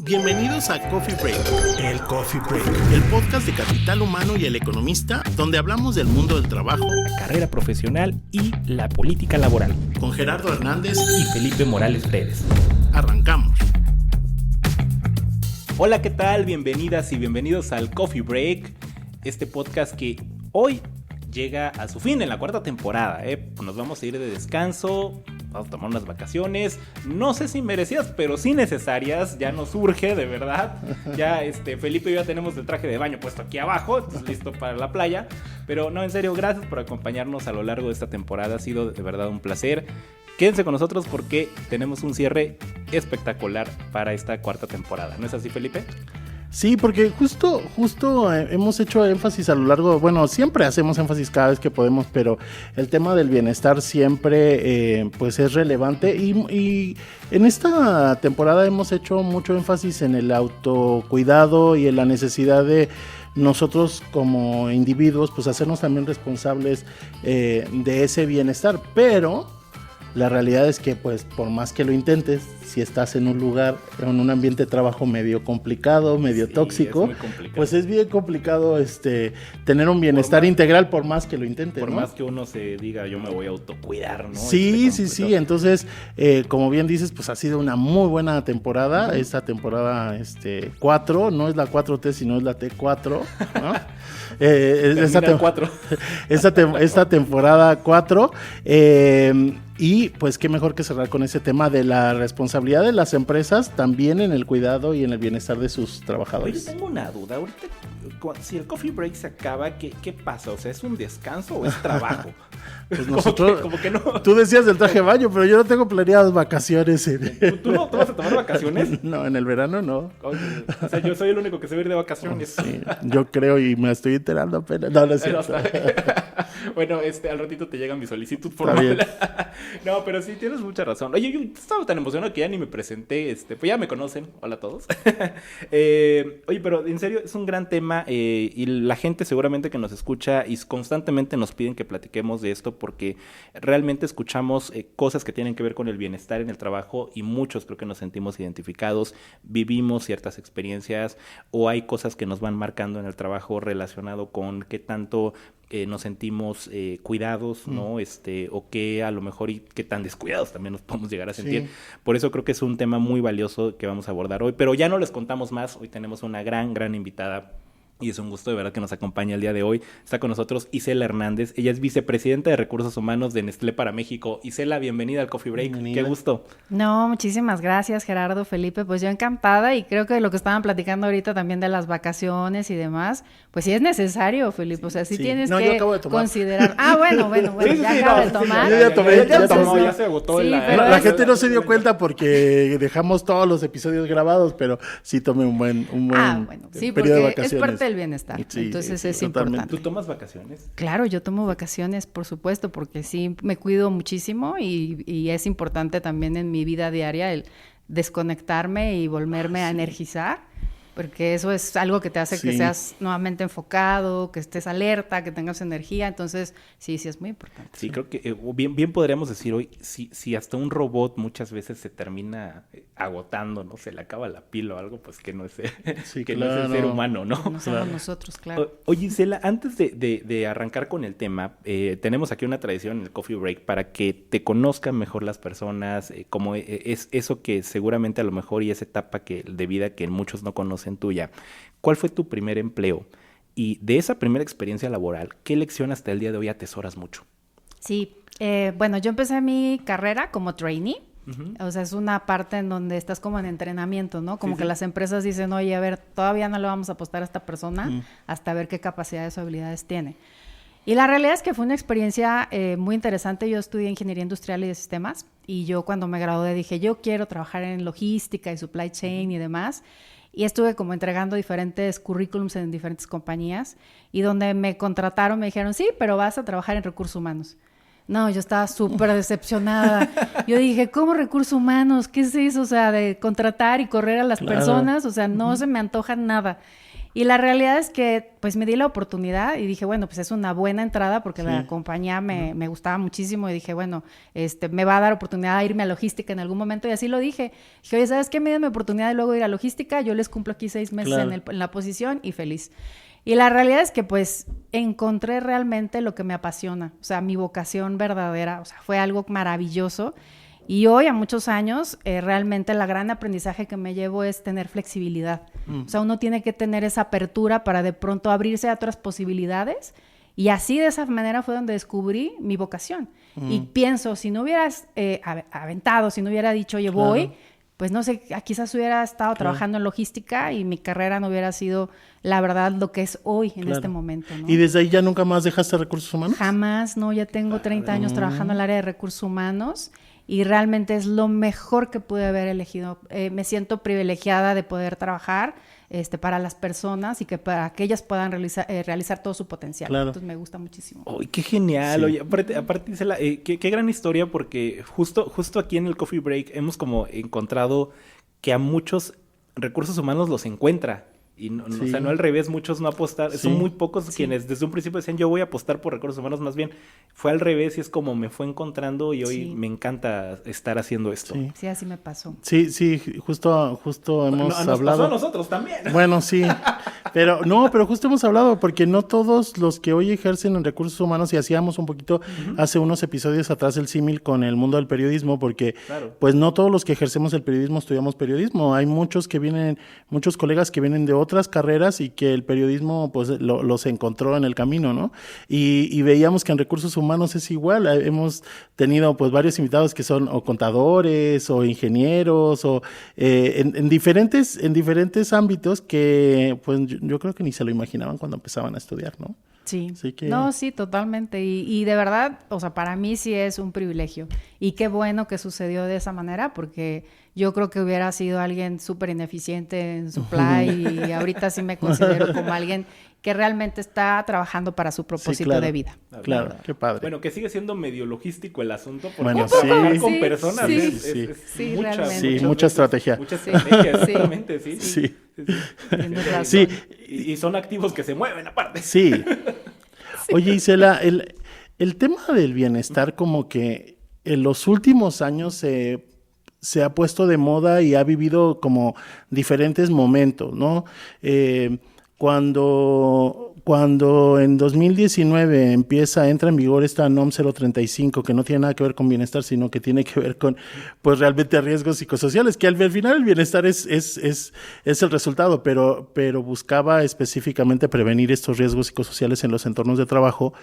Bienvenidos a Coffee Break, El Coffee Break, el podcast de Capital Humano y El Economista, donde hablamos del mundo del trabajo, la carrera profesional y la política laboral. Con Gerardo Hernández y Felipe Morales Pérez. Arrancamos. Hola, ¿qué tal? Bienvenidas y bienvenidos al Coffee Break, este podcast que hoy llega a su fin en la cuarta temporada. Nos vamos a ir de descanso, vamos a tomar unas vacaciones, no sé si merecidas, pero sí necesarias. Ya nos urge, de verdad. Ya Felipe y yo ya tenemos el traje de baño puesto aquí abajo, entonces listo para la playa. Pero no, en serio, gracias por acompañarnos a lo largo de esta temporada. Ha sido de verdad un placer. Quédense con nosotros porque tenemos un cierre espectacular para esta cuarta temporada. ¿No es así, Felipe? Sí, porque justo hemos hecho énfasis a lo largo, bueno, siempre hacemos énfasis cada vez que podemos, pero el tema del bienestar siempre pues es relevante y en esta temporada hemos hecho mucho énfasis en el autocuidado y en la necesidad de nosotros como individuos pues hacernos también responsables de ese bienestar, pero la realidad es que pues por más que lo intentes, si estás en un lugar, en un ambiente de trabajo medio complicado, medio tóxico, pues es bien complicado tener un bienestar integral por más que lo intentes, por ¿no? más que uno se diga yo me voy a autocuidar, ¿no? Sí, entonces como bien dices, pues ha sido una muy buena temporada, esta temporada 4, no es la 4T sino es la T4, ¿no? Esta temporada 4 y pues qué mejor que cerrar con ese tema de la responsabilidad de las empresas también en el cuidado y en el bienestar de sus trabajadores. Oye, tengo una duda, ahorita si el coffee break se acaba, ¿qué pasa? O sea, ¿es un descanso o es trabajo? Pues nosotros, como que no. Tú decías del traje de baño, pero yo no tengo planeadas vacaciones. ¿Tú no vas a tomar vacaciones? No, en el verano no. Oye, o sea, yo soy el único que se va a ir de vacaciones. Sí, yo creo y me estoy enterando apenas. No es cierto. Bueno, al ratito te llega mi solicitud formal. No, pero sí, tienes mucha razón. Oye, yo estaba tan emocionado que ya ni me presenté. Pues ya me conocen. Hola a todos. Oye, pero en serio, es un gran tema y la gente seguramente que nos escucha y constantemente nos piden que platiquemos de esto porque realmente escuchamos cosas que tienen que ver con el bienestar en el trabajo y muchos creo que nos sentimos identificados, vivimos ciertas experiencias o hay cosas que nos van marcando en el trabajo relacionado con qué tanto nos sentimos cuidados, ¿no? O que a lo mejor y qué tan descuidados también nos podemos llegar a sentir. Sí. Por eso creo que es un tema muy valioso que vamos a abordar hoy, pero ya no les contamos más. Hoy tenemos una gran invitada. Y es un gusto de verdad que nos acompaña el día de hoy. Está con nosotros Isela Hernández. Ella es vicepresidenta de Recursos Humanos de Nestlé para México. Isela, bienvenida al Coffee Break. Bienvenida. Qué gusto. No, muchísimas gracias, Gerardo, Felipe. Pues yo encantada y creo que lo que estaban platicando ahorita también de las vacaciones y demás, pues sí es necesario, Felipe. O sea, sí tienes que considerar. Bueno, ya acabo de tomar. Yo ya tomé, ya se agotó. Sí, la gente no se dio cuenta porque dejamos todos los episodios grabados, pero sí tomé un buen sí, periodo de porque vacaciones. Es parte del bienestar, sí, entonces es totalmente. importante. ¿Tú tomas vacaciones? Claro, yo tomo vacaciones, por supuesto, porque sí me cuido muchísimo y es importante también en mi vida diaria el desconectarme y volverme a energizar, porque eso es algo que te hace que seas nuevamente enfocado, que estés alerta, que tengas energía, entonces sí es muy importante. Sí, creo que bien podríamos decir hoy, si hasta un robot muchas veces se termina agotando, ¿no? Se le acaba la pila o algo, pues que no es, no es el ser humano, ¿no? No somos nosotros, claro. Oye, Isela, antes de arrancar con el tema, tenemos aquí una tradición en el Coffee Break para que te conozcan mejor las personas, como es eso que seguramente a lo mejor y esa etapa de vida que muchos no conocen tuya. ¿Cuál fue tu primer empleo? Y de esa primera experiencia laboral, ¿qué lección hasta el día de hoy atesoras mucho? Sí, bueno, yo empecé mi carrera como trainee. O sea, es una parte en donde estás como en entrenamiento, ¿no? Como que las empresas dicen, oye, a ver, todavía no le vamos a apostar a esta persona hasta ver qué capacidades o habilidades tiene. Y la realidad es que fue una experiencia muy interesante. Yo estudié Ingeniería Industrial y de Sistemas y yo cuando me gradué dije, yo quiero trabajar en logística y supply chain y demás. Y estuve como entregando diferentes currículums en diferentes compañías y donde me contrataron me dijeron, sí, pero vas a trabajar en recursos humanos. No, yo estaba súper decepcionada. Yo dije, ¿cómo recursos humanos? ¿Qué es eso? O sea, de contratar y correr a las personas, o sea, no se me antoja nada. Y la realidad es que pues me di la oportunidad y dije, bueno, pues es una buena entrada porque la compañía me gustaba muchísimo y dije, bueno, me va a dar oportunidad de irme a logística en algún momento y así lo dije. Dije, oye, ¿sabes qué? Me dieron mi oportunidad de luego ir a logística, yo les cumplo aquí 6 meses en la posición y feliz. Y la realidad es que pues encontré realmente lo que me apasiona, o sea, mi vocación verdadera, o sea, fue algo maravilloso. Y hoy, a muchos años, realmente el gran aprendizaje que me llevo es tener flexibilidad. O sea, uno tiene que tener esa apertura para de pronto abrirse a otras posibilidades. Y así, de esa manera, fue donde descubrí mi vocación. Y pienso, si no hubieras aventado, si no hubiera dicho, oye, voy, pues no sé, quizás hubiera estado trabajando en logística y mi carrera no hubiera sido, la verdad, lo que es hoy, en este momento, ¿no? ¿Y desde ahí ya nunca más dejaste recursos humanos? Jamás, no, ya tengo 30 años trabajando en el área de recursos humanos. Y realmente es lo mejor que pude haber elegido. Me siento privilegiada de poder trabajar para las personas y que para que ellas puedan realizar todo su potencial. Claro. Entonces me gusta muchísimo. ¡Ay, qué genial! Oye, aparte Isela, qué gran historia, porque justo aquí en el Coffee Break hemos como encontrado que a muchos recursos humanos los encuentra. Y no, o sea, no al revés, muchos no apostar, son muy pocos quienes desde un principio decían yo voy a apostar por recursos humanos, más bien fue al revés y es como me fue encontrando y hoy me encanta estar haciendo esto. Sí, así me pasó. Sí, justo hemos hablado. Nos pasó a nosotros también. Bueno, sí, pero justo hemos hablado porque no todos los que hoy ejercen en recursos humanos, y hacíamos un poquito hace unos episodios atrás el símil con el mundo del periodismo, porque pues no todos los que ejercemos el periodismo estudiamos periodismo, hay muchos colegas que vienen de otras carreras y que el periodismo pues los encontró en el camino, ¿no? Y veíamos que en recursos humanos es igual. Hemos tenido pues varios invitados que son o contadores o ingenieros o en diferentes ámbitos que pues yo creo que ni se lo imaginaban cuando empezaban a estudiar, ¿no? Sí, no, sí, totalmente. Y de verdad, o sea, para mí sí es un privilegio. Y qué bueno que sucedió de esa manera, porque yo creo que hubiera sido alguien súper ineficiente en supply y ahorita sí me considero como alguien que realmente está trabajando para su propósito de vida. Claro, qué padre. Bueno, que sigue siendo medio logístico el asunto, porque bueno, trabajar con personas sí, mucha estrategia. Mucha estrategia, exactamente, Sí. Y son activos que se mueven aparte. Sí. Oye, Isela, el tema del bienestar como que en los últimos años se ha puesto de moda y ha vivido como diferentes momentos, ¿no? Cuando en 2019 entra en vigor esta NOM 035, que no tiene nada que ver con bienestar, sino que tiene que ver con, pues, realmente riesgos psicosociales, que al final el bienestar es el resultado, pero buscaba específicamente prevenir estos riesgos psicosociales en los entornos de trabajo.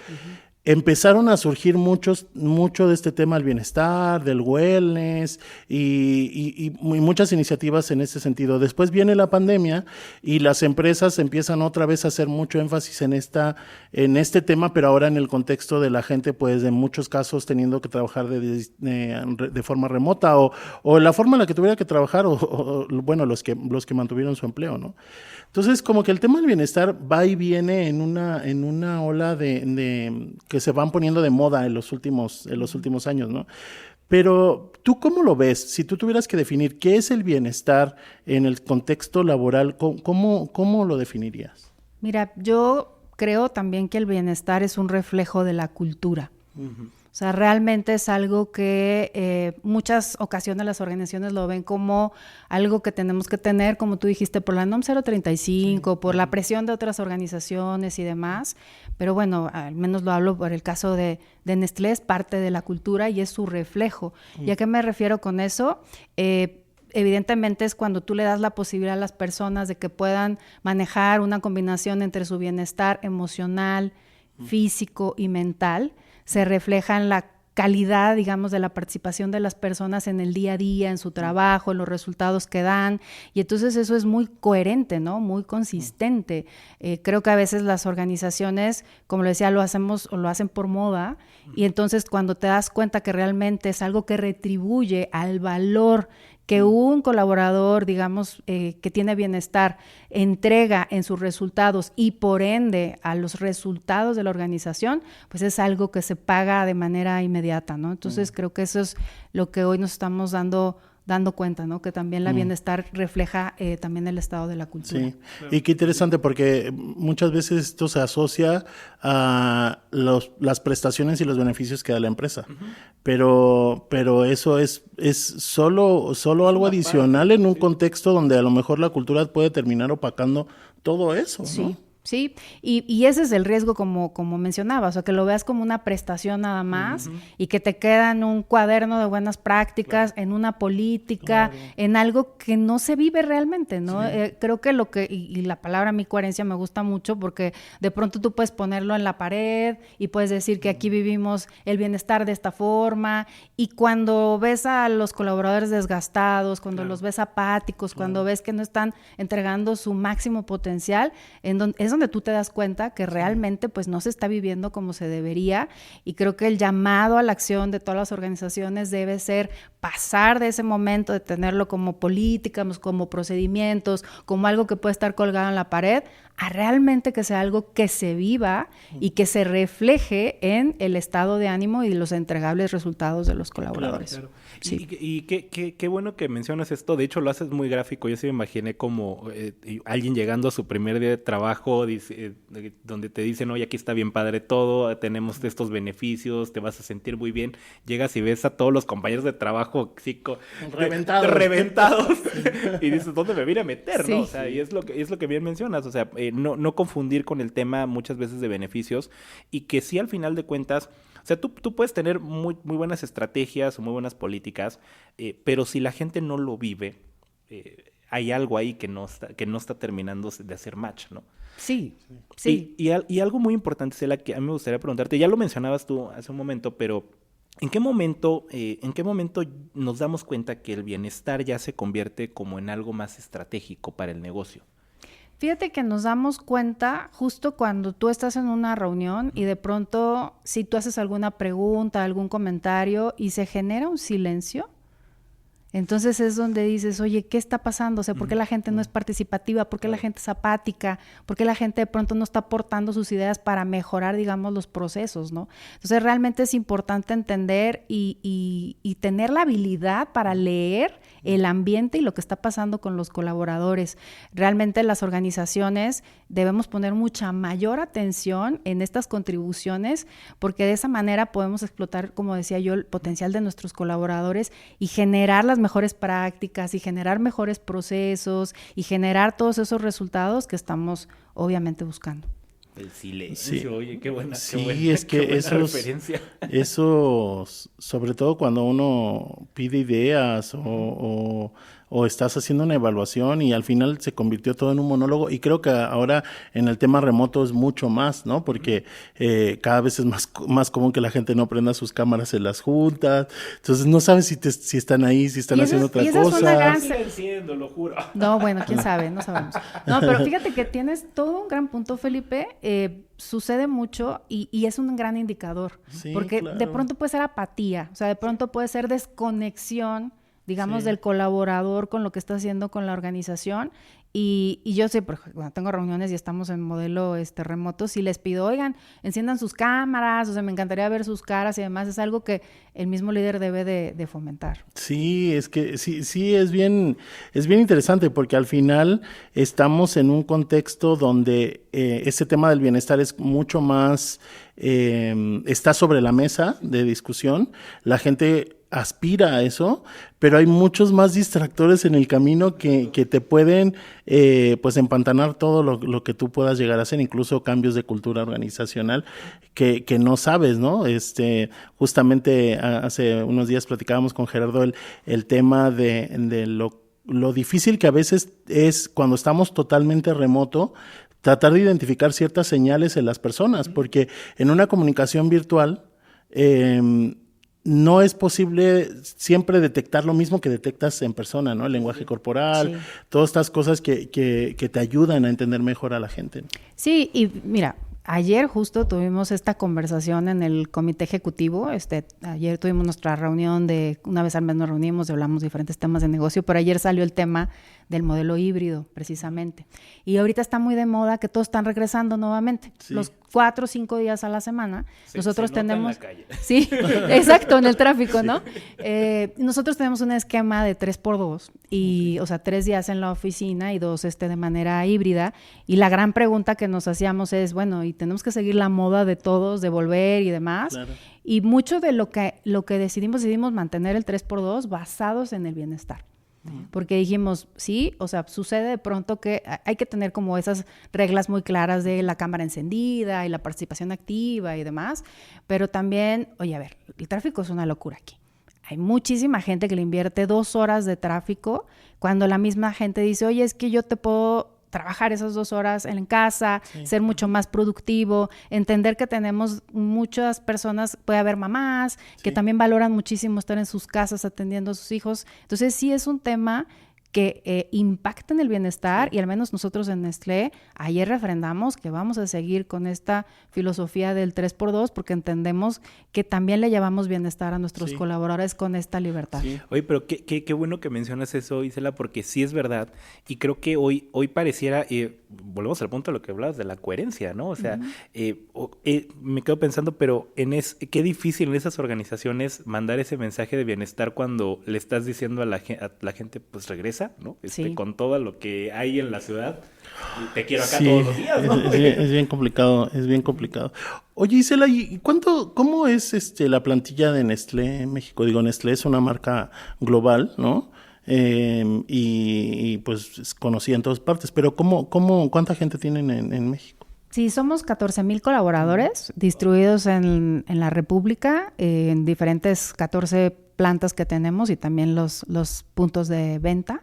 Empezaron a surgir mucho de este tema del bienestar, del wellness y muchas iniciativas en ese sentido. Después viene la pandemia y las empresas empiezan otra vez a hacer mucho énfasis en este tema, pero ahora en el contexto de la gente, pues en muchos casos teniendo que trabajar de forma remota o la forma en la que tuviera que trabajar o bueno, los que mantuvieron su empleo, ¿no? Entonces, como que el tema del bienestar va y viene en una ola de que se van poniendo de moda en los últimos años, ¿no? Pero, ¿tú cómo lo ves? Si tú tuvieras que definir qué es el bienestar en el contexto laboral, ¿cómo lo definirías? Mira, yo creo también que el bienestar es un reflejo de la cultura. Uh-huh. O sea, realmente es algo que muchas ocasiones las organizaciones lo ven como algo que tenemos que tener, como tú dijiste, por la NOM 035, por la presión de otras organizaciones y demás. Pero bueno, al menos lo hablo por el caso de Nestlé, es parte de la cultura y es su reflejo. ¿Y a qué me refiero con eso? Evidentemente es cuando tú le das la posibilidad a las personas de que puedan manejar una combinación entre su bienestar emocional, físico y mental, se refleja en la calidad, digamos, de la participación de las personas en el día a día, en su trabajo, en los resultados que dan, y entonces eso es muy coherente, ¿no? Muy consistente. Creo que a veces las organizaciones, como lo decía, lo hacen por moda, y entonces cuando te das cuenta que realmente es algo que retribuye al valor que un colaborador, digamos, que tiene bienestar, entrega en sus resultados y por ende a los resultados de la organización, pues es algo que se paga de manera inmediata, ¿no? Entonces creo que eso es lo que hoy nos estamos dando dando cuenta, ¿no? Que también la bienestar refleja también el estado de la cultura. Sí, y qué interesante porque muchas veces esto se asocia a las prestaciones y los beneficios que da la empresa, pero eso es solo algo adicional en un contexto donde a lo mejor la cultura puede terminar opacando todo eso, ¿no? Sí. Sí, y ese es el riesgo como mencionabas, o sea, que lo veas como una prestación nada más y que te queda en un cuaderno de buenas prácticas, en una política, en algo que no se vive realmente, ¿no? Sí. Creo que y la palabra mi coherencia me gusta mucho porque de pronto tú puedes ponerlo en la pared y puedes decir que aquí vivimos el bienestar de esta forma, y cuando ves a los colaboradores desgastados, cuando los ves apáticos, cuando ves que no están entregando su máximo potencial, es donde tú te das cuenta que realmente pues no se está viviendo como se debería, y creo que el llamado a la acción de todas las organizaciones debe ser pasar de ese momento de tenerlo como política, como procedimientos, como algo que puede estar colgado en la pared, a realmente que sea algo que se viva y que se refleje en el estado de ánimo y los entregables resultados de los colaboradores. Claro. Sí. Y qué bueno que mencionas esto. De hecho, lo haces muy gráfico. Yo sí me imaginé como alguien llegando a su primer día de trabajo, donde te dicen, oye, aquí está bien padre todo, tenemos estos beneficios, te vas a sentir muy bien. Llegas y ves a todos los compañeros de trabajo reventados y dices, ¿dónde me vine a meter? ¿No? O sea, y es lo que bien mencionas. O sea, no confundir con el tema muchas veces de beneficios, y que sí, al final de cuentas, o sea, tú puedes tener muy, muy buenas estrategias o muy buenas políticas, pero si la gente no lo vive, hay algo ahí que no está terminando de hacer match, ¿no? Sí. Y algo muy importante, Cela, que a mí me gustaría preguntarte, ya lo mencionabas tú hace un momento, pero ¿en qué momento nos damos cuenta que el bienestar ya se convierte como en algo más estratégico para el negocio? Fíjate que nos damos cuenta justo cuando tú estás en una reunión y de pronto si tú haces alguna pregunta, algún comentario y se genera un silencio, entonces es donde dices, oye, ¿qué está pasando? O sea, ¿por qué la gente no es participativa? ¿Por qué la gente es apática? ¿Por qué la gente de pronto no está aportando sus ideas para mejorar, digamos, los procesos, ¿no? Entonces realmente es importante entender y tener la habilidad para leer el ambiente y lo que está pasando con los colaboradores. Realmente las organizaciones debemos poner mucha mayor atención en estas contribuciones, porque de esa manera podemos explotar, como decía yo, el potencial de nuestros colaboradores y generar las mejores prácticas y generar mejores procesos y generar todos esos resultados que estamos obviamente buscando. El silencio, sí. Oye, qué buena, sí, qué buena, es que referencia. Eso, sobre todo cuando uno pide ideas o estás haciendo una evaluación y al final se convirtió todo en un monólogo, y creo que ahora en el tema remoto es mucho más, ¿no? Porque cada vez es más común que la gente no prenda sus cámaras en las juntas, entonces no sabes si están ahí, si están haciendo otra cosa. Lo juro. No, bueno, quién sabe, no sabemos. No, pero fíjate que tienes todo un gran punto, Felipe. Sucede mucho y es un gran indicador, sí, porque claro, de pronto puede ser apatía, o sea, de pronto puede ser desconexión, digamos, sí, del colaborador con lo que está haciendo con la organización. Y yo sé, porque cuando tengo reuniones y estamos en modelo remoto, si les pido, oigan, enciendan sus cámaras, o sea, me encantaría ver sus caras y demás, es algo que el mismo líder debe de fomentar. Sí, es que sí es bien interesante, porque al final estamos en un contexto donde ese tema del bienestar es mucho más, está sobre la mesa de discusión, la gente aspira a eso, pero hay muchos más distractores en el camino que te pueden pues empantanar todo lo que tú puedas llegar a hacer, incluso cambios de cultura organizacional que no sabes, ¿no? Justamente hace unos días platicábamos con Gerardo el tema de lo difícil que a veces es cuando estamos totalmente remoto, tratar de identificar ciertas señales en las personas, porque en una comunicación virtual no es posible siempre detectar lo mismo que detectas en persona, ¿no? El lenguaje corporal, sí, todas estas cosas que te ayudan a entender mejor a la gente. Sí, y mira, ayer justo tuvimos esta conversación en el comité ejecutivo. Ayer tuvimos nuestra reunión una vez al mes nos reunimos y hablamos de diferentes temas de negocio, pero ayer salió el tema del modelo híbrido, precisamente. Y ahorita está muy de moda que todos están regresando nuevamente. Sí. Los 4 o 5 días a la semana. Nosotros tenemos... Sí, exacto, en el tráfico, ¿no? Nosotros tenemos un esquema de 3x2, y, o sea, 3 días en la oficina y 2 de manera híbrida. Y la gran pregunta que nos hacíamos es, bueno, y tenemos que seguir la moda de todos, de volver y demás. Claro. Y mucho de lo que decidimos mantener el 3x2 basados en el bienestar. Porque dijimos, sí, o sea, sucede de pronto que hay que tener como esas reglas muy claras de la cámara encendida y la participación activa y demás, pero también, oye, a ver, el tráfico es una locura aquí. Hay muchísima gente que le invierte 2 horas de tráfico cuando la misma gente dice, oye, es que yo te puedo trabajar esas 2 horas en casa, ser mucho más productivo, entender que tenemos muchas personas, puede haber mamás que también valoran muchísimo estar en sus casas atendiendo a sus hijos. Entonces sí es un tema que impacta en el bienestar, y al menos nosotros en Nestlé ayer refrendamos que vamos a seguir con esta filosofía del 3x2 porque entendemos que también le llevamos bienestar a nuestros colaboradores con esta libertad. Sí. Oye, pero qué bueno que mencionas eso, Isela, porque sí es verdad, y creo que hoy pareciera, volvemos al punto de lo que hablabas de la coherencia, ¿no? O sea, me quedo pensando, pero qué difícil en esas organizaciones mandar ese mensaje de bienestar cuando le estás diciendo a la gente, pues regresa, ¿no? Con todo lo que hay en la ciudad, te quiero acá todos los días, ¿no? Es bien complicado, es bien complicado. Oye, Isela, ¿y cómo es la plantilla de Nestlé en México? Digo, Nestlé es una marca global, ¿no? Y pues es conocida en todas partes, pero ¿cuánta gente tienen en México? Sí, somos 14,000 colaboradores distribuidos en la República, en diferentes 14 plantas que tenemos y también los puntos de venta.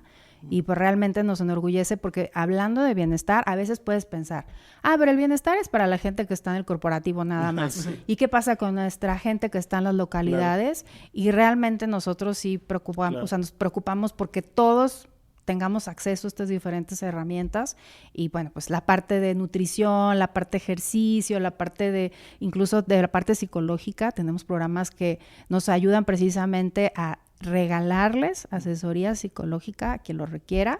Y pues realmente nos enorgullece porque hablando de bienestar, a veces puedes pensar, pero el bienestar es para la gente que está en el corporativo nada más. Sí. ¿Y qué pasa con nuestra gente que está en las localidades? Claro. Y realmente nosotros sí nos preocupamos porque todos tengamos acceso a estas diferentes herramientas, y bueno, pues la parte de nutrición, la parte de ejercicio, la parte incluso de la parte psicológica, tenemos programas que nos ayudan precisamente a regalarles asesoría psicológica a quien lo requiera.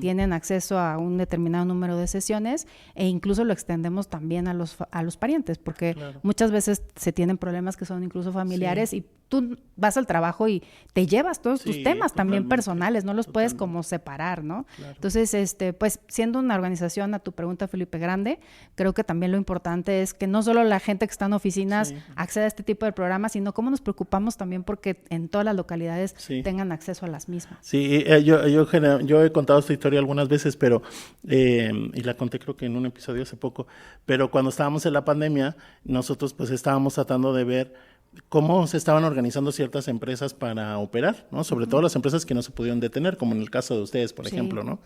Tienen acceso a un determinado número de sesiones, e incluso lo extendemos también a los parientes, porque muchas veces se tienen problemas que son incluso familiares, y tú vas al trabajo y te llevas todos tus temas también personales, no los puedes como separar, ¿no? Claro. Entonces, pues siendo una organización, a tu pregunta, Felipe, grande, creo que también lo importante es que no solo la gente que está en oficinas acceda a este tipo de programas, sino cómo nos preocupamos también porque en todas las localidades tengan acceso a las mismas. Sí, yo he contado esta historia algunas veces, pero y la conté creo que en un episodio hace poco, pero cuando estábamos en la pandemia, nosotros pues estábamos tratando de ver cómo se estaban organizando ciertas empresas para operar, ¿no? Sobre todo las empresas que no se pudieron detener, como en el caso de ustedes, por ejemplo, ¿no?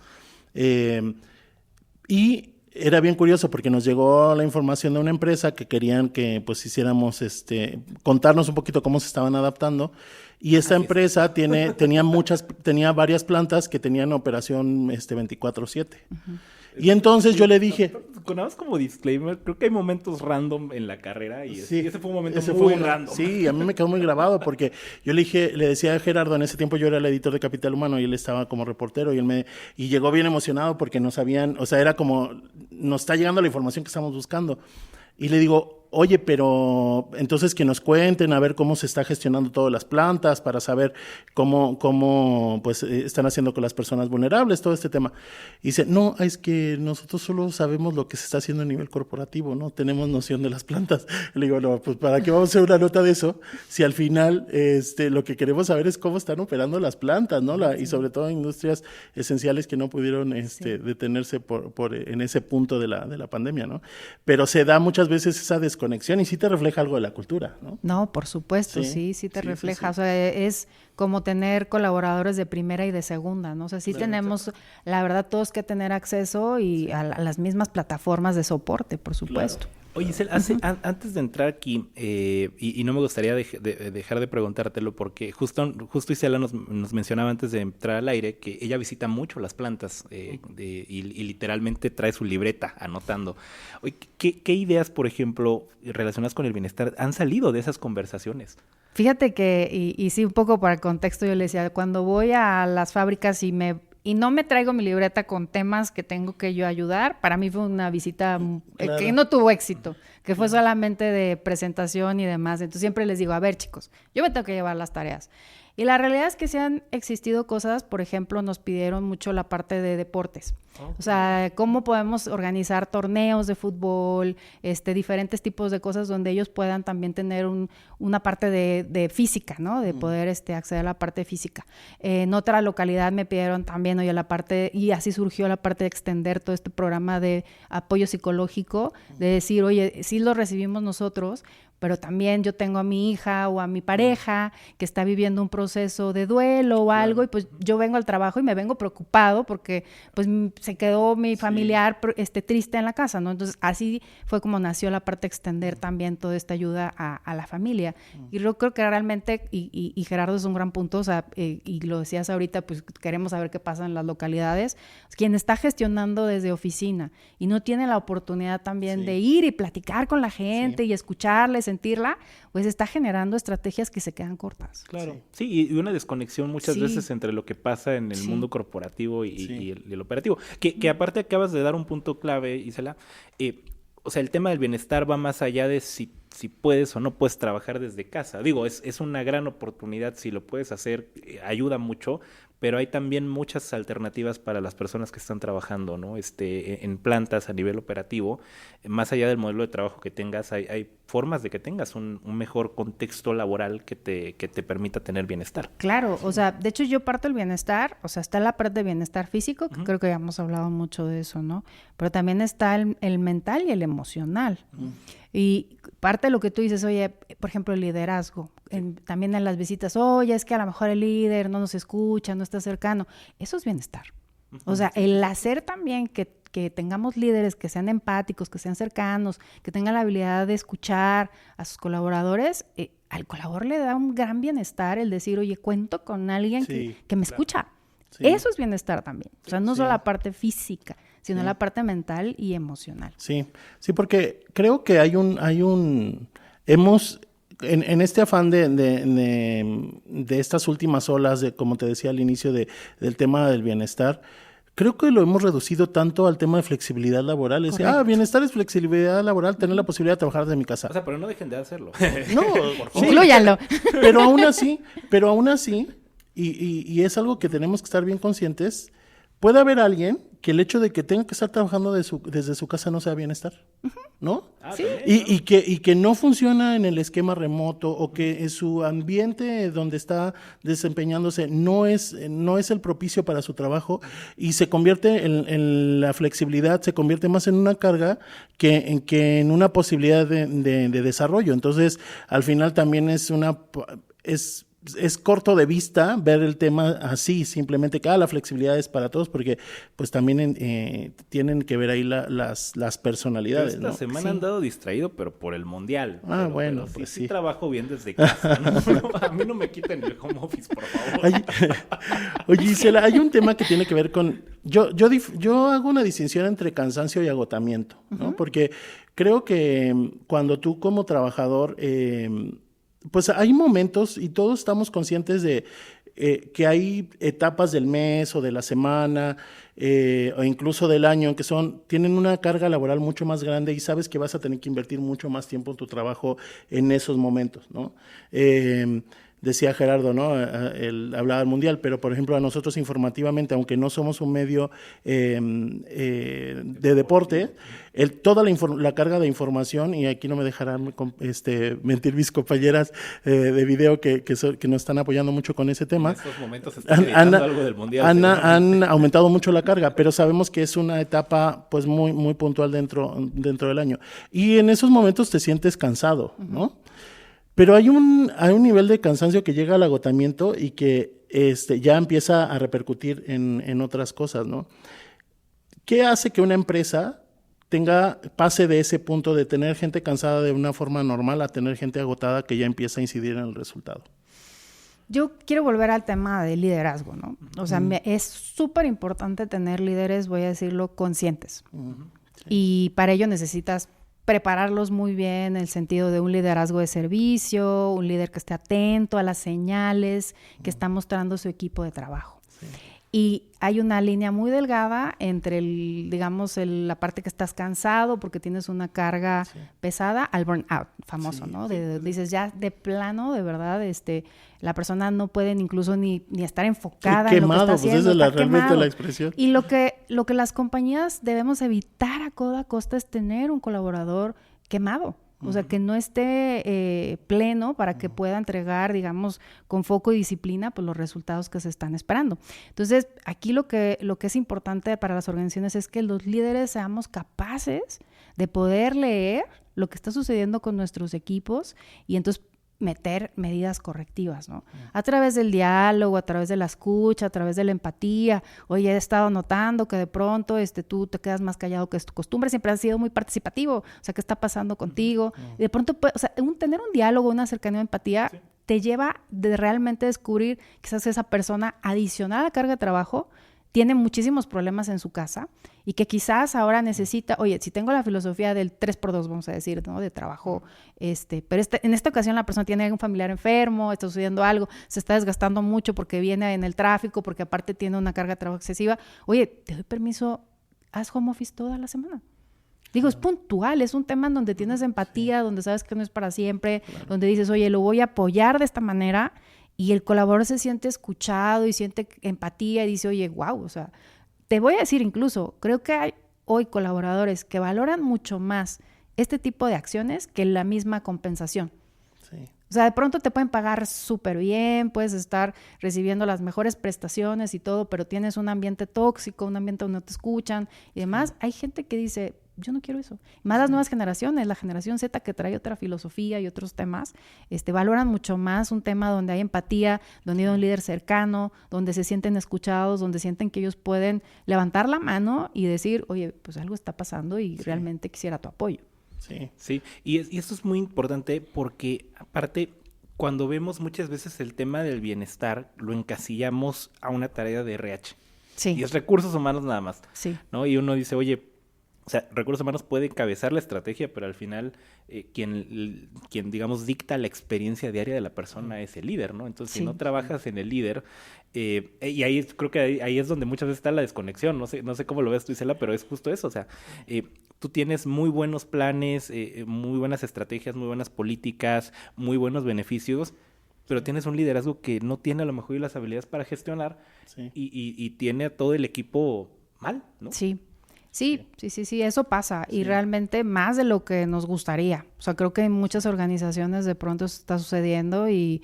Y era bien curioso porque nos llegó la información de una empresa que querían que pues hiciéramos contarnos un poquito cómo se estaban adaptando, y esta empresa tenía varias plantas que tenían operación 24/7. Y entonces yo le dije... Nada más como disclaimer, creo que hay momentos random en la carrera, y ese fue un momento muy random. Sí, a mí me quedó muy grabado porque yo le decía a Gerardo, en ese tiempo yo era el editor de Capital Humano y él estaba como reportero, y llegó bien emocionado porque no sabían, o sea, era como, nos está llegando la información que estamos buscando. Y le digo, oye, pero entonces que nos cuenten a ver cómo se está gestionando todas las plantas para saber cómo pues están haciendo con las personas vulnerables, todo este tema. Y dice, no, es que nosotros solo sabemos lo que se está haciendo a nivel corporativo, no tenemos noción de las plantas. Le digo, no, pues ¿para qué vamos a hacer una nota de eso? Si al final lo que queremos saber es cómo están operando las plantas, ¿no? Y sobre todo industrias esenciales que no pudieron detenerse en ese punto de la pandemia, ¿no? Pero se da muchas veces esa desconexión, y sí te refleja algo de la cultura, ¿no? No, por supuesto, sí te refleja. Sí. O sea, es como tener colaboradores de primera y de segunda, ¿no? O sea, sí tenemos, la verdad, todos que tener acceso y a las mismas plataformas de soporte, por supuesto. Claro. Oye, Isela, antes de entrar aquí, y no me gustaría dejar de preguntártelo, porque justo Isela nos mencionaba antes de entrar al aire que ella visita mucho las plantas y literalmente trae su libreta anotando. Oye, ¿qué ideas, por ejemplo, relacionadas con el bienestar han salido de esas conversaciones? Fíjate que, y sí, un poco para el contexto, yo le decía, cuando voy a las fábricas y y no me traigo mi libreta con temas que tengo que yo ayudar, para mí fue una visita que no tuvo éxito, que fue solamente de presentación y demás. Entonces siempre les digo, a ver chicos, yo me tengo que llevar las tareas. Y la realidad es que sí han existido cosas, por ejemplo, nos pidieron mucho la parte de deportes. O sea, cómo podemos organizar torneos de fútbol, diferentes tipos de cosas donde ellos puedan también tener una parte de física, ¿no? De poder acceder a la parte física. En otra localidad me pidieron también, oye, la parte, y así surgió la parte de extender todo este programa de apoyo psicológico, de decir, oye, sí lo recibimos nosotros, pero también yo tengo a mi hija o a mi pareja que está viviendo un proceso de duelo o algo, y pues yo vengo al trabajo y me vengo preocupado porque pues se quedó mi familiar triste en la casa, ¿no? Entonces así fue como nació la parte de extender también toda esta ayuda a la familia. Y yo creo que realmente, y Gerardo es un gran punto, o sea, y lo decías ahorita, pues queremos saber qué pasa en las localidades. Quien está gestionando desde oficina y no tiene la oportunidad también de ir y platicar con la gente y escucharles, sentirla, pues está generando estrategias que se quedan cortas. Claro. Sí, y una desconexión muchas veces entre lo que pasa en el mundo corporativo y el operativo. Que aparte acabas de dar un punto clave, Isela. O sea, el tema del bienestar va más allá de si puedes o no puedes trabajar desde casa. Digo, es una gran oportunidad, si lo puedes hacer, ayuda mucho, pero hay también muchas alternativas para las personas que están trabajando, ¿no? En plantas a nivel operativo. Más allá del modelo de trabajo que tengas, hay formas de que tengas un mejor contexto laboral que te permita tener bienestar. Claro, o sea, de hecho yo parto del bienestar, o sea, está la parte de bienestar físico, que creo que ya hemos hablado mucho de eso, ¿no? Pero también está el mental y el emocional. Y parte de lo que tú dices, oye, por ejemplo, el liderazgo, también en las visitas, oye, es que a lo mejor el líder no nos escucha, no está cercano. Eso es bienestar. O sea, el hacer también que tengamos líderes que sean empáticos, que sean cercanos, que tengan la habilidad de escuchar a sus colaboradores, al colaborador le da un gran bienestar el decir, oye, cuento con alguien que me escucha. Sí. Eso es bienestar también. O sea, no solo la parte física, sino la parte mental y emocional. Sí, porque creo que hemos, en este afán de estas últimas olas, como te decía al inicio del tema del bienestar, creo que lo hemos reducido tanto al tema de flexibilidad laboral. Bienestar es flexibilidad laboral, tener la posibilidad de trabajar desde mi casa. O sea, pero no dejen de hacerlo. No, por favor. Inclúyanlo. Pero aún así, y es algo que tenemos que estar bien conscientes, puede haber alguien que el hecho de que tenga que estar trabajando desde su casa no sea bienestar, ¿no? Sí. Y que no funciona en el esquema remoto, o que su ambiente donde está desempeñándose no es el propicio para su trabajo, y se convierte en la flexibilidad, se convierte más en una carga que en una posibilidad de desarrollo. Entonces, al final también es corto de vista ver el tema así, simplemente que la flexibilidad es para todos, porque pues también tienen que ver ahí las personalidades. Esta semana han dado distraído, pero por el mundial. Pero pues sí trabajo bien desde casa, ¿no? A mí no me quiten el home office, por favor. Oye, Isela, hay un tema que tiene que ver con... Yo hago una distinción entre cansancio y agotamiento, ¿no? Porque creo que cuando tú como trabajador... pues hay momentos, y todos estamos conscientes de que hay etapas del mes o de la semana o incluso del año que tienen una carga laboral mucho más grande, y sabes que vas a tener que invertir mucho más tiempo en tu trabajo en esos momentos, ¿no? Decía Gerardo, ¿no? Él hablaba del mundial, pero por ejemplo a nosotros informativamente, aunque no somos un medio de deporte, toda la carga de información, y aquí no me dejarán mentir mis compañeras de video que nos están apoyando mucho con ese tema. En estos momentos están editando algo del mundial. Han aumentado mucho la carga, pero sabemos que es una etapa pues muy, muy puntual dentro del año. Y en esos momentos te sientes cansado, ¿no? Pero hay un nivel de cansancio que llega al agotamiento y que ya empieza a repercutir en otras cosas, ¿no? ¿Qué hace que una empresa pase de ese punto de tener gente cansada de una forma normal a tener gente agotada que ya empieza a incidir en el resultado? Yo quiero volver al tema del liderazgo, ¿no? O sea, es súper importante tener líderes, voy a decirlo, conscientes. Sí. Y para ello necesitas prepararlos muy bien en el sentido de un liderazgo de servicio, un líder que esté atento a las señales que está mostrando su equipo de trabajo. Sí. y hay una línea muy delgada entre la parte que estás cansado porque tienes una carga pesada al burnout, famoso, ¿no? Dices ya de plano, de verdad, la persona no puede incluso ni estar enfocada en lo que está haciendo. Pues esa es realmente la expresión. Y lo que las compañías debemos evitar a toda costa es tener un colaborador quemado. O sea, que no esté pleno para que pueda entregar, digamos, con foco y disciplina, pues los resultados que se están esperando. Entonces, aquí lo que es importante para las organizaciones es que los líderes seamos capaces de poder leer lo que está sucediendo con nuestros equipos y entonces meter medidas correctivas, ¿no? A través del diálogo, a través de la escucha, a través de la empatía. Oye, he estado notando que de pronto tú te quedas más callado que es tu costumbre, siempre has sido muy participativo, o sea, ¿qué está pasando contigo? Y de pronto, o sea, tener un diálogo, una cercanía, empatía, te lleva de realmente descubrir quizás esa persona adicional a la carga de trabajo tiene muchísimos problemas en su casa y que quizás ahora necesita, oye, si tengo la filosofía del 3x2, vamos a decir, ¿no? De trabajo, pero en esta ocasión la persona tiene un familiar enfermo, está sucediendo algo, se está desgastando mucho porque viene en el tráfico, porque aparte tiene una carga de trabajo excesiva. Oye, te doy permiso, haz home office toda la semana. Digo, es puntual, es un tema en donde tienes empatía, donde sabes que no es para siempre, donde dices, oye, lo voy a apoyar de esta manera. Y el colaborador se siente escuchado y siente empatía y dice, oye, wow, o sea, te voy a decir incluso, creo que hay hoy colaboradores que valoran mucho más este tipo de acciones que la misma compensación. Sí. O sea, de pronto te pueden pagar súper bien, puedes estar recibiendo las mejores prestaciones y todo, pero tienes un ambiente tóxico, un ambiente donde no te escuchan y demás. Hay gente que dice, yo no quiero eso. Más las nuevas generaciones, la generación Z que trae otra filosofía y otros temas, valoran mucho más un tema donde hay empatía, donde hay un líder cercano, donde se sienten escuchados, donde sienten que ellos pueden levantar la mano y decir, oye, pues algo está pasando y realmente quisiera tu apoyo. Sí. Y esto es muy importante porque, aparte, cuando vemos muchas veces el tema del bienestar, lo encasillamos a una tarea de RH. Sí. Y es recursos humanos nada más. Sí. ¿No? Y uno dice, oye, o sea, recursos humanos puede encabezar la estrategia, pero al final quien, digamos, dicta la experiencia diaria de la persona es el líder, ¿no? Entonces, si no trabajas en el líder, y ahí creo que ahí es donde muchas veces está la desconexión, no sé cómo lo ves tú, Isela, pero es justo eso, o sea, tú tienes muy buenos planes, muy buenas estrategias, muy buenas políticas, muy buenos beneficios, pero tienes un liderazgo que no tiene a lo mejor las habilidades para gestionar y tiene a todo el equipo mal, ¿no? Sí, eso pasa y realmente más de lo que nos gustaría. O sea, creo que en muchas organizaciones de pronto está sucediendo y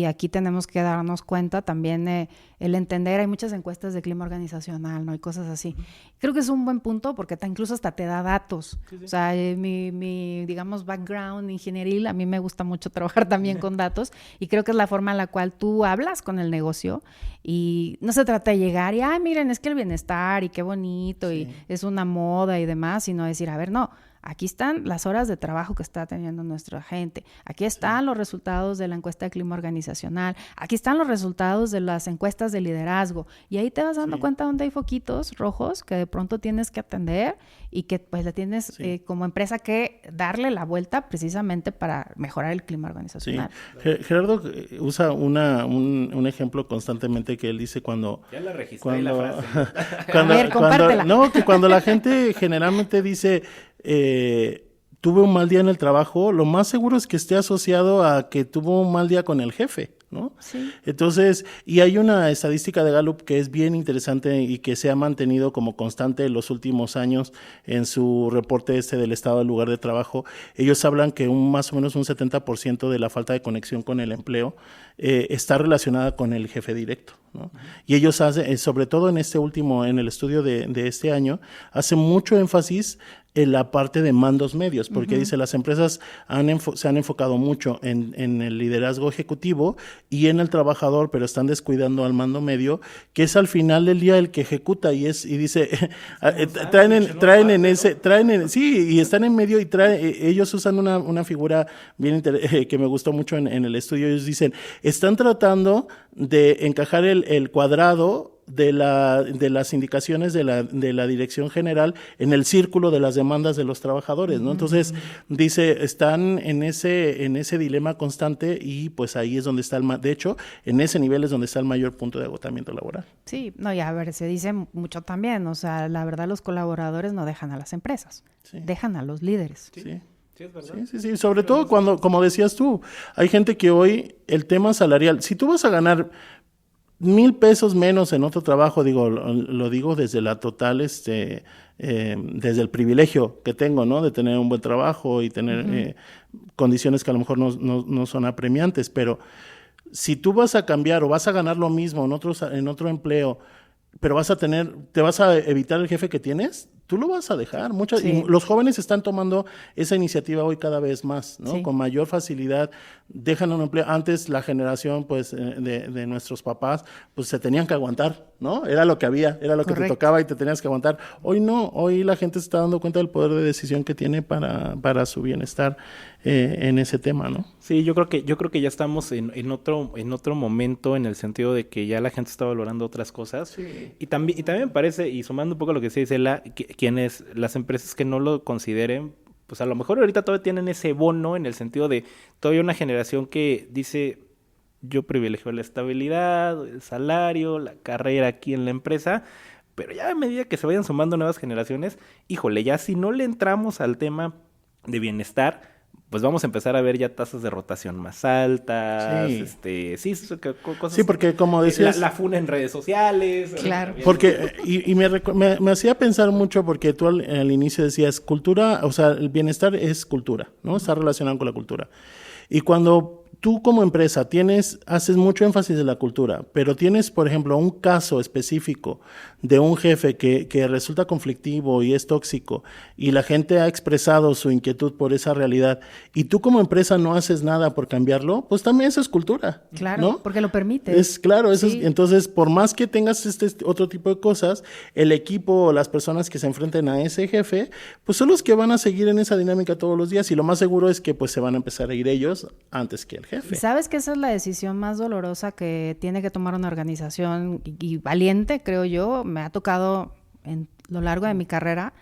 aquí tenemos que darnos cuenta también el entender, hay muchas encuestas de clima organizacional, ¿no? Y cosas así. Creo que es un buen punto porque incluso hasta te da datos. O sea, mi digamos, background ingenieril, a mí me gusta mucho trabajar también con datos y creo que es la forma en la cual tú hablas con el negocio y no se trata de llegar y, miren, es que el bienestar y qué bonito y es una moda y demás, sino decir, a ver, no, aquí están las horas de trabajo que está teniendo nuestra gente. Aquí están los resultados de la encuesta de clima organizacional. Aquí están los resultados de las encuestas de liderazgo. Y ahí te vas dando cuenta donde hay foquitos rojos que de pronto tienes que atender y que pues le tienes como empresa que darle la vuelta precisamente para mejorar el clima organizacional. Sí. Gerardo usa un ejemplo constantemente que él dice cuando... Ya la registré la frase. A ver, compártela. Que cuando la gente generalmente dice... tuve un mal día en el trabajo, lo más seguro es que esté asociado a que tuvo un mal día con el jefe, ¿no? Sí. Entonces, y hay una estadística de Gallup que es bien interesante y que se ha mantenido como constante en los últimos años en su reporte del estado del lugar de trabajo. Ellos hablan que más o menos un 70% de la falta de conexión con el empleo está relacionada con el jefe directo, ¿no? Y ellos hacen, sobre todo en el estudio de este año, hacen mucho énfasis en la parte de mandos medios, porque dice las empresas se han enfocado mucho en el liderazgo ejecutivo y en el trabajador, pero están descuidando al mando medio, que es al final del día el que ejecuta y dice y están en medio y ellos usan una figura bien que me gustó mucho en el estudio. Ellos dicen, están tratando de encajar el cuadrado de las indicaciones de la dirección general en el círculo de las demandas de los trabajadores, ¿no? Entonces, dice, están en ese dilema constante y pues ahí es donde está de hecho, en ese nivel es donde está el mayor punto de agotamiento laboral. Sí, no, y a ver, se dice mucho también, o sea, la verdad los colaboradores no dejan a las empresas, dejan a los líderes. Sí. Sí, es verdad. Sí, sobre todo cuando, como decías tú, hay gente que hoy el tema salarial, si tú vas a ganar 1,000 pesos menos en otro trabajo, lo digo desde la total, desde el privilegio que tengo, ¿no? De tener un buen trabajo y tener condiciones que a lo mejor no son apremiantes, pero si tú vas a cambiar o vas a ganar lo mismo en otro empleo, pero te vas a evitar el jefe que tienes, tú lo vas a dejar. Y los jóvenes están tomando esa iniciativa hoy cada vez más, ¿no? Sí. Con mayor facilidad dejan un empleo. Antes la generación, pues, de nuestros papás, pues, se tenían que aguantar, ¿no? Era lo que había, era lo que te tocaba y te tenías que aguantar. Hoy no, hoy la gente se está dando cuenta del poder de decisión que tiene para su bienestar en ese tema, ¿no? Sí, yo creo que ya estamos en otro momento, en el sentido de que ya la gente está valorando otras cosas. Sí. Y también me parece, y sumando un poco a lo que se dice las empresas que no lo consideren, pues a lo mejor ahorita todavía tienen ese bono, en el sentido de todavía una generación que dice, yo privilegio la estabilidad, el salario, la carrera aquí en la empresa, pero ya a medida que se vayan sumando nuevas generaciones, híjole, ya si no le entramos al tema de bienestar, pues vamos a empezar a ver ya tasas de rotación más altas, cosas. Sí, porque como decías, la funa en redes sociales. Claro. Porque me hacía pensar mucho, porque tú al inicio decías cultura, o sea, el bienestar es cultura, ¿no? Está relacionado con la cultura. Y cuando tú como empresa haces mucho énfasis en la cultura, pero tienes, por ejemplo, un caso específico de un jefe que resulta conflictivo y es tóxico, y la gente ha expresado su inquietud por esa realidad, y tú como empresa no haces nada por cambiarlo, pues también eso es cultura. Claro, ¿no? Porque lo permite. Entonces, por más que tengas otro tipo de cosas, el equipo o las personas que se enfrenten a ese jefe, pues son los que van a seguir en esa dinámica todos los días, y lo más seguro es que pues se van a empezar a ir ellos antes que el jefe. ¿Sabes que esa es la decisión más dolorosa que tiene que tomar una organización y valiente, creo yo? Me ha tocado en lo largo de mi carrera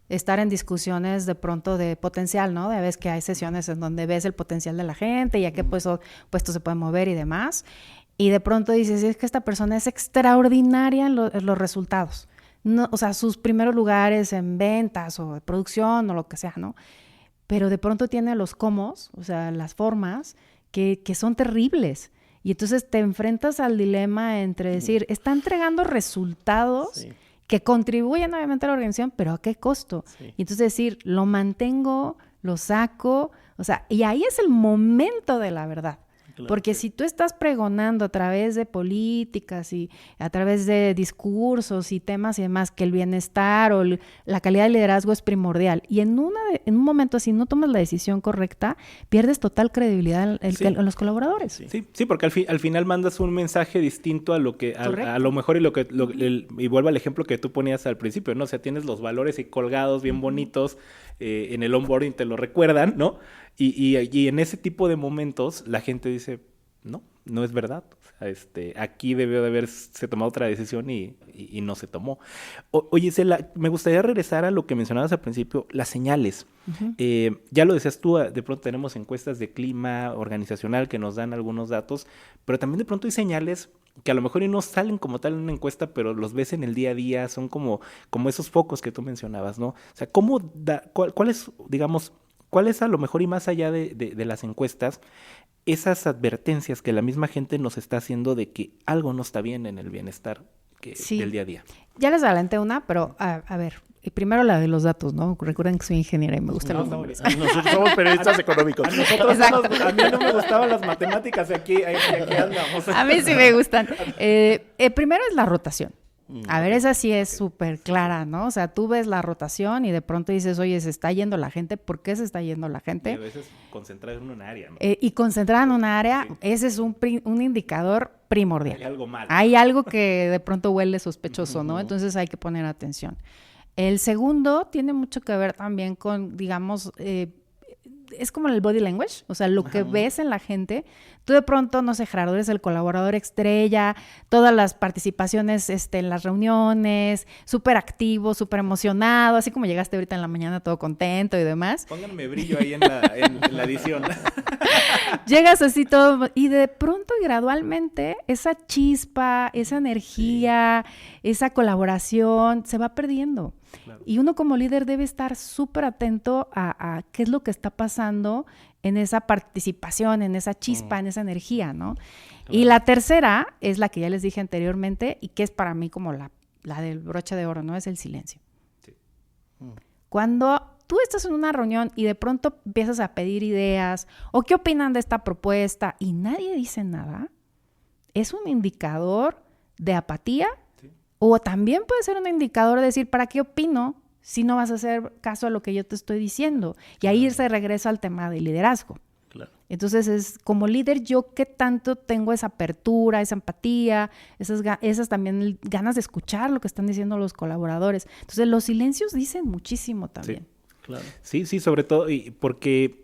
estar en discusiones de pronto de potencial, ¿no? De ves que hay sesiones en donde ves el potencial de la gente y a qué puesto se puede mover y demás. Y de pronto dices, es que esta persona es extraordinaria en los resultados. No, o sea, sus primeros lugares en ventas o de producción o lo que sea, ¿no? Pero de pronto tiene los cómos, o sea, las formas que son terribles. Y entonces te enfrentas al dilema entre decir, está entregando resultados que contribuyen obviamente a la organización, pero ¿a qué costo? Sí. Y entonces decir, lo mantengo, lo saco, o sea, y ahí es el momento de la verdad. Claro. Porque si tú estás pregonando a través de políticas y a través de discursos y temas y demás que el bienestar o la calidad de liderazgo es primordial y en un momento así no tomas la decisión correcta, pierdes total credibilidad en los colaboradores. Sí, porque al final mandas un mensaje distinto a lo que a lo mejor y vuelvo al ejemplo que tú ponías al principio, ¿no? O sea, tienes los valores y colgados bien bonitos en el onboarding, te lo recuerdan, ¿no? Y en ese tipo de momentos la gente dice, no es verdad. O sea, aquí debió de haberse tomado otra decisión y no se tomó. Oye, Cela, me gustaría regresar a lo que mencionabas al principio, las señales. Uh-huh. Ya lo decías tú, de pronto tenemos encuestas de clima organizacional que nos dan algunos datos, pero también de pronto hay señales que a lo mejor no salen como tal en una encuesta, pero los ves en el día a día, son como esos focos que tú mencionabas, ¿no? O sea, ¿cuál es a lo mejor y más allá de las encuestas, esas advertencias que la misma gente nos está haciendo de que algo no está bien en el bienestar del día a día? Ya les adelanté una, pero a ver, primero la de los datos, ¿no? Recuerden que soy ingeniera y me gustan los números. Nosotros somos periodistas económicos. A mí no me gustaban las matemáticas y aquí andamos. A mí sí me gustan. Primero es la rotación. A ver, esa sí es súper clara, ¿no? O sea, tú ves la rotación y de pronto dices, oye, se está yendo la gente. ¿Por qué se está yendo la gente? Y a veces concentrada en un área, ¿no? Y concentrada en un área, sí. Ese es un indicador primordial. Hay algo mal. Hay algo que de pronto huele sospechoso, ¿no? Entonces hay que poner atención. El segundo tiene mucho que ver también con, digamos, es como el body language, o sea, lo que ves en la gente. Tú de pronto, no sé, Gerardo, eres el colaborador estrella, todas las participaciones en las reuniones, súper activo, súper emocionado, así como llegaste ahorita en la mañana todo contento y demás. Pónganme brillo ahí en la edición. Llegas así todo, y de pronto y gradualmente esa chispa, esa energía, esa colaboración se va perdiendo. Claro. Y uno como líder debe estar súper atento a qué es lo que está pasando en esa participación, en esa chispa, en esa energía, ¿no? Claro. Y la tercera es la que ya les dije anteriormente y que es para mí como la del broche de oro, ¿no? Es el silencio. Sí. Cuando tú estás en una reunión y de pronto empiezas a pedir ideas o qué opinan de esta propuesta y nadie dice nada, es un indicador de apatía. O también puede ser un indicador de decir, ¿para qué opino si no vas a hacer caso a lo que yo te estoy diciendo? Y ahí se regresa al tema del liderazgo. Claro. Entonces, es como líder, yo qué tanto tengo esa apertura, esa empatía, esas también ganas de escuchar lo que están diciendo los colaboradores. Entonces, los silencios dicen muchísimo también. Sí. Claro. Sí, sobre todo, y porque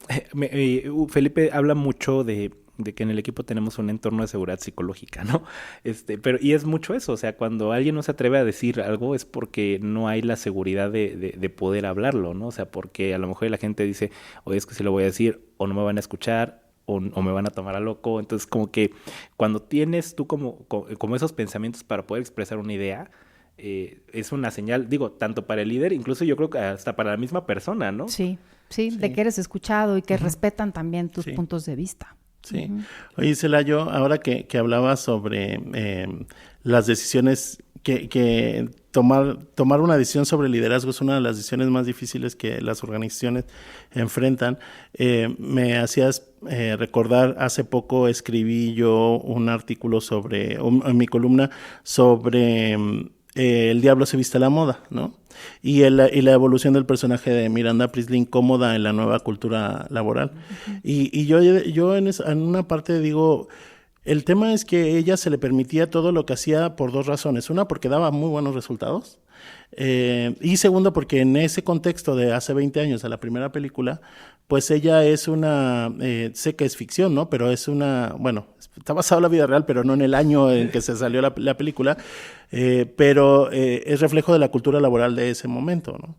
Felipe habla mucho de que en el equipo tenemos un entorno de seguridad psicológica, ¿no? Y es mucho eso, o sea, cuando alguien no se atreve a decir algo es porque no hay la seguridad de poder hablarlo, ¿no? O sea, porque a lo mejor la gente dice, oye, es que si lo voy a decir, o no me van a escuchar, o me van a tomar a loco. Entonces, como que cuando tienes tú como esos pensamientos para poder expresar una idea, es una señal, digo, tanto para el líder, incluso yo creo que hasta para la misma persona, ¿no? Sí, de que eres escuchado y que respetan también tus puntos de vista. Sí. Oye, Celayo, ahora que hablabas sobre las decisiones, que tomar una decisión sobre liderazgo es una de las decisiones más difíciles que las organizaciones enfrentan. Me hacías recordar, hace poco escribí yo un artículo en mi columna sobre El diablo se viste a la moda, ¿no? Y la evolución del personaje de Miranda Priestly incómoda en la nueva cultura laboral. Uh-huh. Y yo en una parte digo, el tema es que ella se le permitía todo lo que hacía por dos razones. Una, porque daba muy buenos resultados. Y segundo, porque en ese contexto de hace 20 años, de la primera película, pues ella es sé que es ficción, ¿no? Pero es está basado en la vida real, pero no en el año en que se salió la película, pero es reflejo de la cultura laboral de ese momento, ¿no?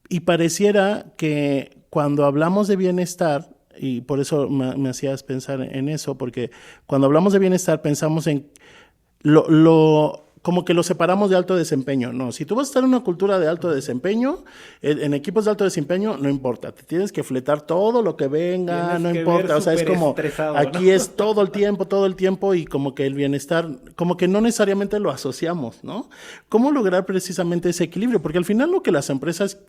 Y pareciera que cuando hablamos de bienestar, y por eso me hacías pensar en eso, porque cuando hablamos de bienestar pensamos en como que lo separamos de alto desempeño. No, si tú vas a estar en una cultura de alto desempeño, en equipos de alto desempeño, no importa, te tienes que fletar todo lo que venga, no importa, o sea, es como, aquí, ¿no? Es todo el tiempo, y como que el bienestar, como que no necesariamente lo asociamos, ¿no? ¿Cómo lograr precisamente ese equilibrio? Porque al final lo que las empresas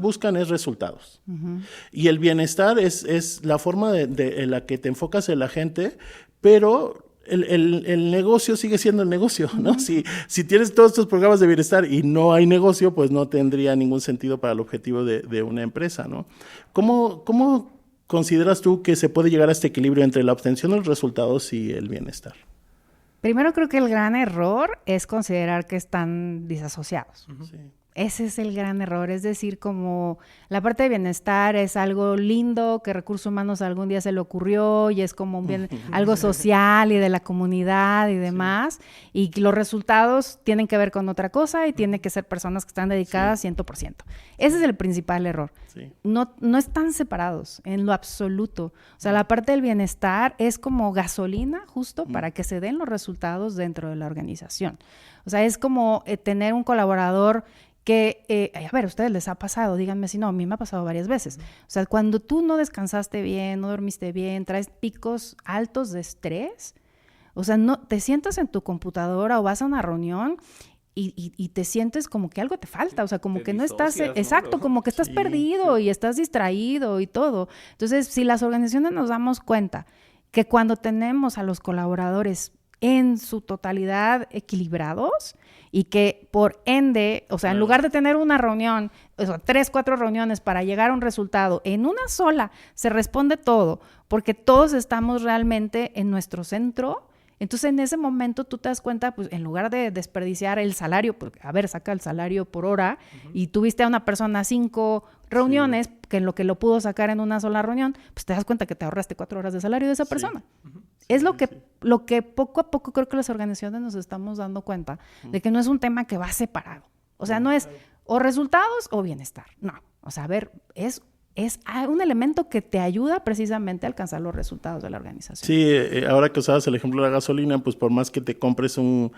buscan es resultados. Uh-huh. Y el bienestar es la forma de la que te enfocas en la gente, pero el negocio sigue siendo el negocio, ¿no? Uh-huh. Si tienes todos estos programas de bienestar y no hay negocio, pues no tendría ningún sentido para el objetivo de una empresa, ¿no? ¿Cómo consideras tú que se puede llegar a este equilibrio entre la obtención de los resultados y el bienestar? Primero, creo que el gran error es considerar que están disasociados. Uh-huh. Sí. Ese es el gran error, es decir, como la parte de bienestar es algo lindo que Recursos Humanos algún día se le ocurrió y es como un bien, algo social y de la comunidad y demás, sí. Y los resultados tienen que ver con otra cosa y tienen que ser personas que están dedicadas 100%. Ese es el principal error. Sí. No están separados en lo absoluto. O sea, la parte del bienestar es como gasolina justo para que se den los resultados dentro de la organización. O sea, es como tener un colaborador que, a ver, ¿a ustedes les ha pasado? Díganme si no, a mí me ha pasado varias veces. O sea, cuando tú no descansaste bien, no dormiste bien, traes picos altos de estrés, o sea, no te sientas en tu computadora o vas a una reunión y te sientes como que algo te falta, o sea, como que no estás, ¿no? Exacto, como que estás perdido y estás distraído y todo. Entonces, si las organizaciones nos damos cuenta que cuando tenemos a los colaboradores en su totalidad equilibrados y que por ende, o sea, en lugar de tener una reunión, o sea, 3, 4 reuniones para llegar a un resultado, en una sola se responde todo, porque todos estamos realmente en nuestro centro, Entonces, en ese momento tú te das cuenta, pues, en lugar de desperdiciar el salario, porque, a ver, saca el salario por hora, y tuviste a una persona 5 reuniones, que en lo que lo pudo sacar en una sola reunión, pues te das cuenta que te ahorraste 4 horas de salario de esa persona. Es lo que poco a poco creo que las organizaciones nos estamos dando cuenta de que no es un tema que va separado. O sea, no es o resultados o bienestar. No. O sea, a ver, es un elemento que te ayuda precisamente a alcanzar los resultados de la organización. Sí, ahora que usabas el ejemplo de la gasolina, pues por más que te compres un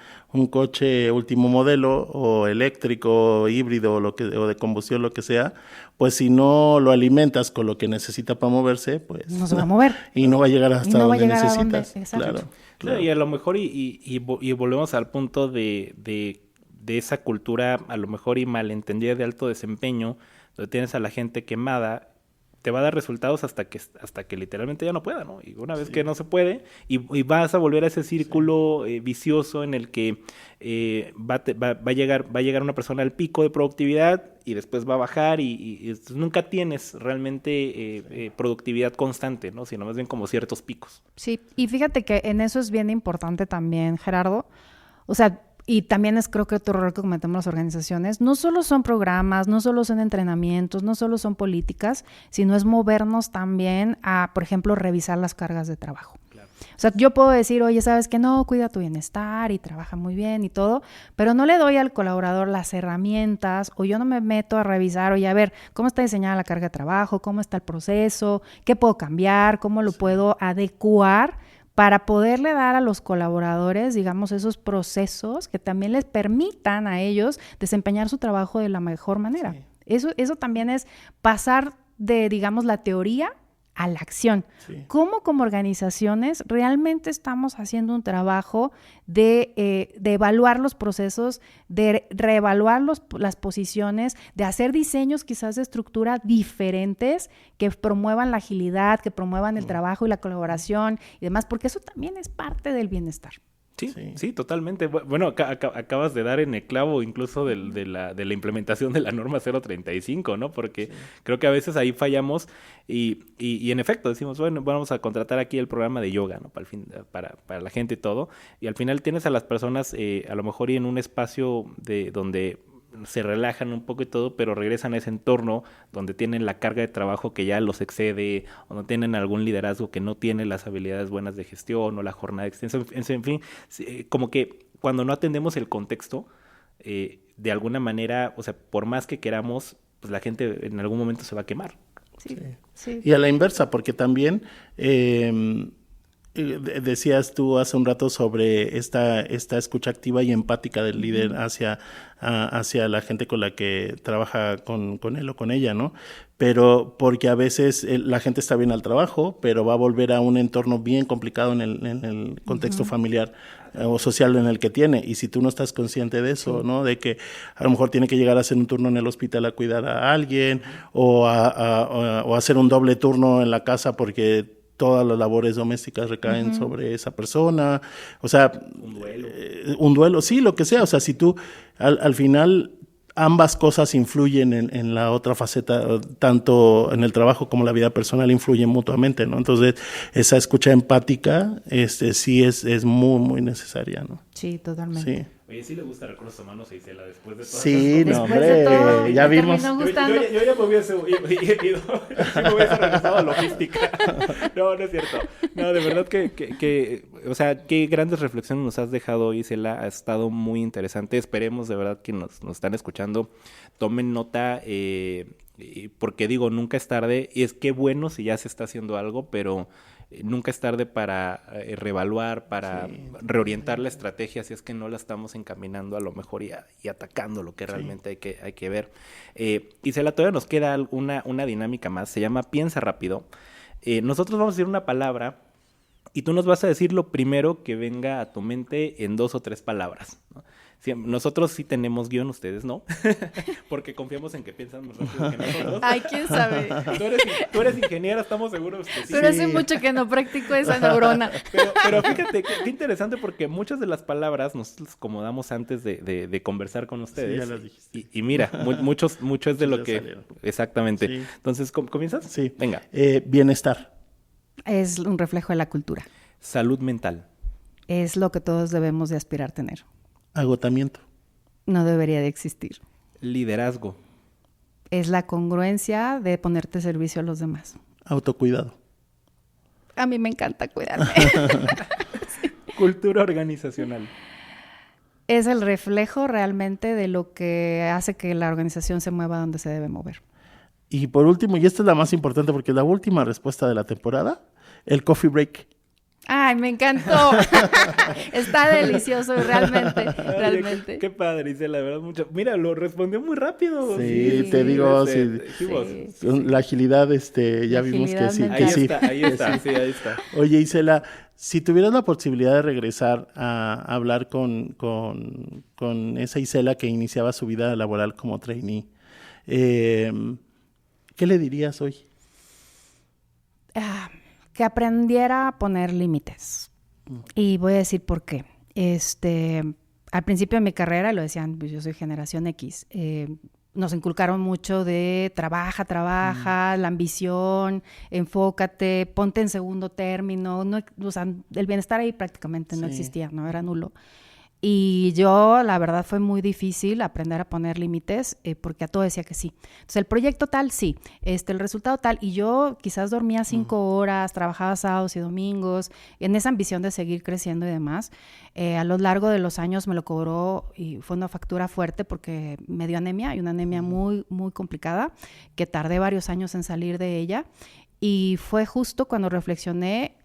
coche último modelo o eléctrico, o híbrido o de combustión, lo que sea, pues si no lo alimentas con lo que necesita para moverse, pues no se va a mover. Y no va a llegar hasta donde necesitas. Exacto. Claro. Y a lo mejor y volvemos al punto de esa cultura a lo mejor y malentendida de alto desempeño, donde tienes a la gente quemada, te va a dar resultados hasta que literalmente ya no pueda, ¿no? Y una vez que no se puede, y vas a volver a ese círculo vicioso en el que va a llegar una persona al pico de productividad y después va a bajar y nunca tienes realmente productividad constante, ¿no? Sino más bien como ciertos picos. Sí, y fíjate que en eso es bien importante también, Gerardo. O sea, y también es creo que otro error que cometemos las organizaciones, no solo son programas, no solo son entrenamientos, no solo son políticas, sino es movernos también a, por ejemplo, revisar las cargas de trabajo. Claro. O sea, yo puedo decir, oye, ¿sabes qué? No, cuida tu bienestar y trabaja muy bien y todo, pero no le doy al colaborador las herramientas o yo no me meto a revisar, oye, a ver, ¿cómo está diseñada la carga de trabajo? ¿Cómo está el proceso? ¿Qué puedo cambiar? ¿Cómo lo puedo adecuar? Para poderle dar a los colaboradores, digamos, esos procesos que también les permitan a ellos desempeñar su trabajo de la mejor manera. Sí. Eso también es pasar de, digamos, la teoría a la acción. Sí. ¿Cómo como organizaciones realmente estamos haciendo un trabajo de evaluar los procesos, de reevaluar las posiciones, de hacer diseños quizás de estructura diferentes que promuevan la agilidad, que promuevan el trabajo y la colaboración y demás? Porque eso también es parte del bienestar. Sí, totalmente. Bueno, acabas de dar en el clavo incluso de la implementación de la norma 035, ¿no? Porque creo que a veces ahí fallamos y en efecto decimos, bueno, vamos a contratar aquí el programa de yoga, ¿no? Para la gente y todo. Y al final tienes a las personas a lo mejor y en un espacio donde se relajan un poco y todo, pero regresan a ese entorno donde tienen la carga de trabajo que ya los excede, o no tienen algún liderazgo que no tiene las habilidades buenas de gestión o la jornada extensa, en fin, como que cuando no atendemos el contexto, de alguna manera, o sea, por más que queramos, pues la gente en algún momento se va a quemar. Sí. Y a la inversa, porque también decías tú hace un rato sobre esta escucha activa y empática del líder hacia la gente con la que trabaja con él o con ella, ¿no? Pero porque a veces la gente está bien al trabajo, pero va a volver a un entorno bien complicado en el contexto familiar o social en el que tiene. Y si tú no estás consciente de eso, ¿no? De que a lo mejor tiene que llegar a hacer un turno en el hospital a cuidar a alguien o a hacer un doble turno en la casa porque todas las labores domésticas recaen sobre esa persona, o sea, un duelo, sí, lo que sea, o sea, si tú al final ambas cosas influyen en la otra faceta, tanto en el trabajo como la vida personal influyen mutuamente, ¿no? Entonces, esa escucha empática, sí es muy, muy necesaria, ¿no? Sí, totalmente. Sí. Oye, ¿sí le gusta recursos humanos a Isela después de todo? Sí, no, hombre, ya vimos. Yo ya me hubiese ido, me hubiese regresado a logística. No es cierto. No, de verdad que o sea, qué grandes reflexiones nos has dejado hoy, Isela. Ha estado muy interesante. Esperemos de verdad que nos están escuchando. Tomen nota, porque digo, nunca es tarde. Y es que bueno si ya se está haciendo algo, pero nunca es tarde para reevaluar, para reorientar la estrategia si es que no la estamos encaminando a lo mejor y atacando lo que realmente hay que ver. Isela, todavía nos queda una dinámica más, se llama Piensa Rápido. Nosotros vamos a decir una palabra y tú nos vas a decir lo primero que venga a tu mente en 2 o 3 palabras, ¿no? Nosotros sí tenemos guión, ustedes no, porque confiamos en que piensan más rápido que nosotros. Ay, quién sabe. Tú eres ingeniera, estamos seguros que sí. Pero hace mucho que no practico esa neurona. Pero fíjate, qué interesante, porque muchas de las palabras nosotros acomodamos antes de conversar con ustedes. Sí, ya las dijiste. Y mira, mucho es de lo que... Salieron. Exactamente. Sí. Entonces, ¿comienzas? Sí. Venga. Bienestar. Es un reflejo de la cultura. Salud mental. es lo que todos debemos de aspirar a tener. Agotamiento. No debería de existir. Liderazgo. Es la congruencia de ponerte servicio a los demás. Autocuidado. A mí me encanta cuidarme. Cultura organizacional. Es el reflejo realmente de lo que hace que la organización se mueva donde se debe mover. Y por último, y esta es la más importante porque es la última respuesta de la temporada, el coffee break. ¡Ay, me encantó! Está delicioso, realmente. Oye, qué padre, Isela, la verdad, mucho. Mira, lo respondió muy rápido. Sí, te digo, sí. La agilidad, ya vimos que sí. Ahí sí. está, ahí está. Oye, Isela, si tuvieras la posibilidad de regresar a hablar con esa Isela que iniciaba su vida laboral como trainee, ¿qué le dirías hoy? Que aprendiera a poner límites. Y voy a decir por qué. Al principio de mi carrera, lo decían, pues yo soy generación X, nos inculcaron mucho de trabaja, la ambición, enfócate, ponte en segundo término. No, o sea, el bienestar ahí prácticamente no existía, no era nulo. Y yo, la verdad, fue muy difícil aprender a poner límites porque a todo decía que sí. Entonces, el proyecto tal, sí. El resultado tal. Y yo quizás dormía 5 horas, trabajaba sábados y domingos, en esa ambición de seguir creciendo y demás. A lo largo de los años me lo cobró y fue una factura fuerte porque me dio anemia, y una anemia muy, muy complicada, que tardé varios años en salir de ella. Y fue justo cuando reflexioné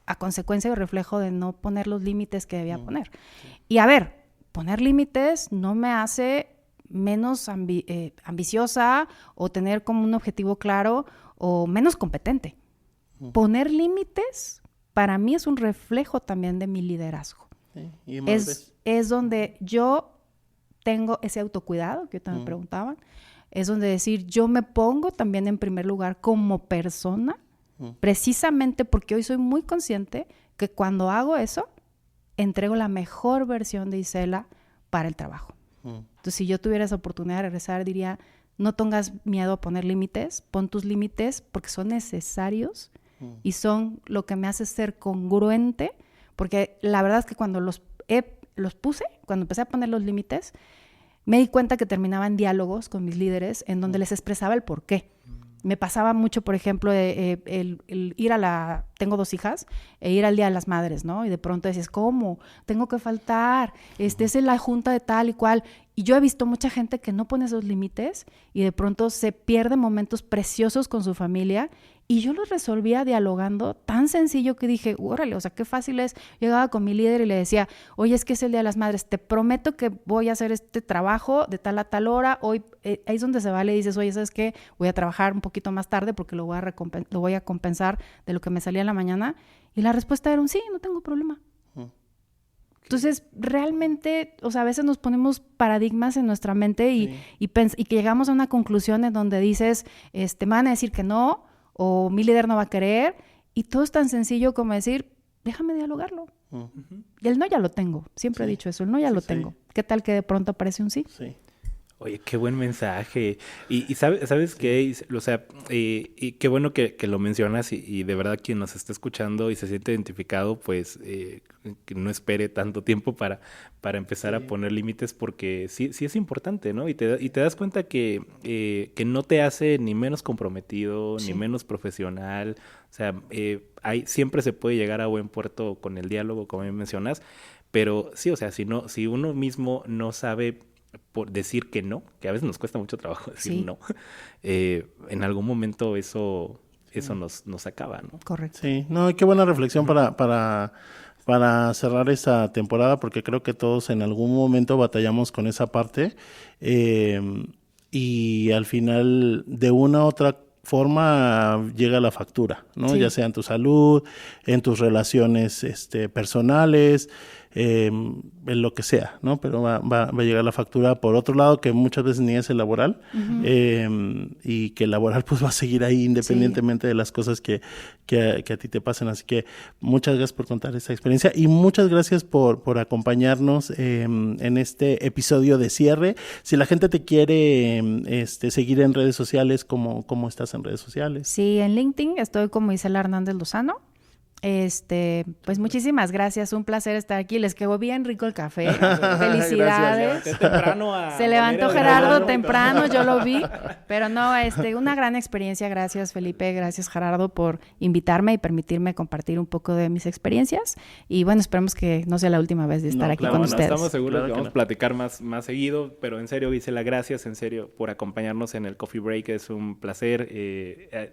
a consecuencia y reflejo de no poner los límites que debía poner. Sí. Y a ver, poner límites no me hace menos ambiciosa o tener como un objetivo claro o menos competente. Poner límites para mí es un reflejo también de mi liderazgo. Sí, y es donde yo tengo ese autocuidado que también me preguntaban. Es donde decir, yo me pongo también en primer lugar como persona, precisamente porque hoy soy muy consciente que cuando hago eso, entrego la mejor versión de Isela para el trabajo. Entonces, si yo tuviera esa oportunidad de regresar, diría, no tengas miedo a poner límites, pon tus límites porque son necesarios y son lo que me hace ser congruente, porque la verdad es que cuando los puse, cuando empecé a poner los límites, me di cuenta que terminaba en diálogos con mis líderes en donde les expresaba el por qué. Me pasaba mucho, por ejemplo, el ir tengo 2 hijas, ir al Día de las Madres, ¿no? Y de pronto decías, ¿cómo? Tengo que faltar, es en la junta de tal y cual. Y yo he visto mucha gente que no pone esos límites y de pronto se pierde momentos preciosos con su familia. Y yo los resolvía dialogando tan sencillo que dije, órale, o sea, qué fácil es. Llegaba con mi líder y le decía, oye, es que es el Día de las Madres, te prometo que voy a hacer este trabajo de tal a tal hora. Hoy, ahí es donde se vale, dices, oye, ¿sabes qué? Voy a trabajar un poquito más tarde porque lo voy a compensar de lo que me salía en la mañana. Y la respuesta era un sí, no tengo problema. Entonces, realmente, o sea, a veces nos ponemos paradigmas en nuestra mente y que llegamos a una conclusión en donde dices, me van a decir que no, o mi líder no va a querer, y todo es tan sencillo como decir, déjame dialogarlo. Y el no ya lo tengo, siempre he dicho eso, el no ya lo tengo. ¿Qué tal que de pronto aparece un sí? Sí. Oye, qué buen mensaje. Y ¿sabes qué? O sea, y qué bueno que lo mencionas y de verdad quien nos está escuchando y se siente identificado, pues que no espere tanto tiempo para empezar a poner límites porque sí es importante, ¿no? Y te das cuenta que no te hace ni menos comprometido, ni menos profesional. O sea, siempre se puede llegar a buen puerto con el diálogo, como mencionas, pero sí, o sea, si uno mismo no sabe por decir que no, que a veces nos cuesta mucho trabajo decir no, en algún momento eso nos acaba, ¿no? Correcto. Sí, no, qué buena reflexión para cerrar esta temporada, porque creo que todos en algún momento batallamos con esa parte y al final de una u otra forma llega la factura, ¿no? Sí. Ya sea en tu salud, en tus relaciones personales, en lo que sea, ¿no? Pero va a llegar la factura por otro lado, que muchas veces ni es el laboral, y que el laboral pues va a seguir ahí independientemente de las cosas que a ti te pasen. Así que muchas gracias por contar esta experiencia y muchas gracias por acompañarnos en este episodio de cierre. Si la gente te quiere seguir en redes sociales, ¿cómo estás en redes sociales? Sí, en LinkedIn estoy como Isela Hernández Lozano. Pues muchísimas gracias, un placer estar aquí. Les quedó bien rico el café. Felicidades. Se levantó Gerardo temprano, yo lo vi. Pero no, una gran experiencia. Gracias, Felipe. Gracias, Gerardo, por invitarme y permitirme compartir un poco de mis experiencias. Y bueno, esperemos que no sea la última vez de estar aquí con ustedes. Estamos seguros que vamos a platicar más seguido, pero en serio, Gisela, gracias en serio por acompañarnos en el Coffee Break. Es un placer.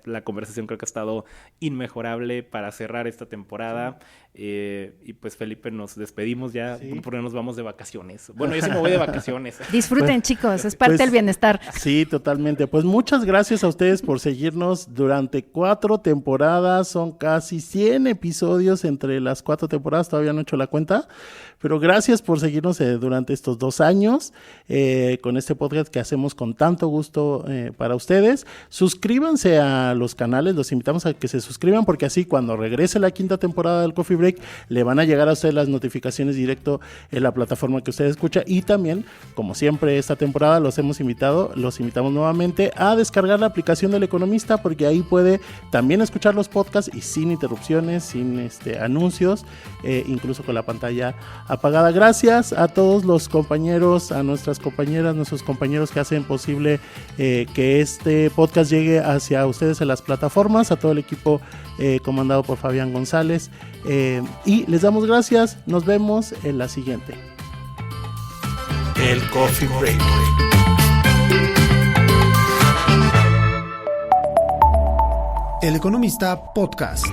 La conversación creo que ha estado inmejorable para cerrar esta temporada. Y pues, Felipe, nos despedimos ya porque nos vamos de vacaciones. Bueno, yo sí me voy de vacaciones. Disfruten, chicos, es parte del bienestar. Sí, totalmente. Pues muchas gracias a ustedes por seguirnos durante 4 temporadas. Son casi 100 episodios entre las 4 temporadas. Todavía no he hecho la cuenta. Pero gracias por seguirnos durante estos 2 años con este podcast que hacemos con tanto gusto para ustedes. Suscríbanse a los canales, los invitamos a que se suscriban porque así cuando regrese la 5ª temporada del Coffee Break le van a llegar a ustedes las notificaciones directo en la plataforma que ustedes escuchan. Y también, como siempre esta temporada los invitamos nuevamente a descargar la aplicación del Economista porque ahí puede también escuchar los podcasts y sin interrupciones, sin anuncios, incluso con la pantalla apagada. Gracias a todos los compañeros, a nuestras compañeras, nuestros compañeros que hacen posible que este podcast llegue hacia ustedes en las plataformas, a todo el equipo comandado por Fabián González, y les damos gracias. Nos vemos en la siguiente. El Coffee Break. El Economista Podcast.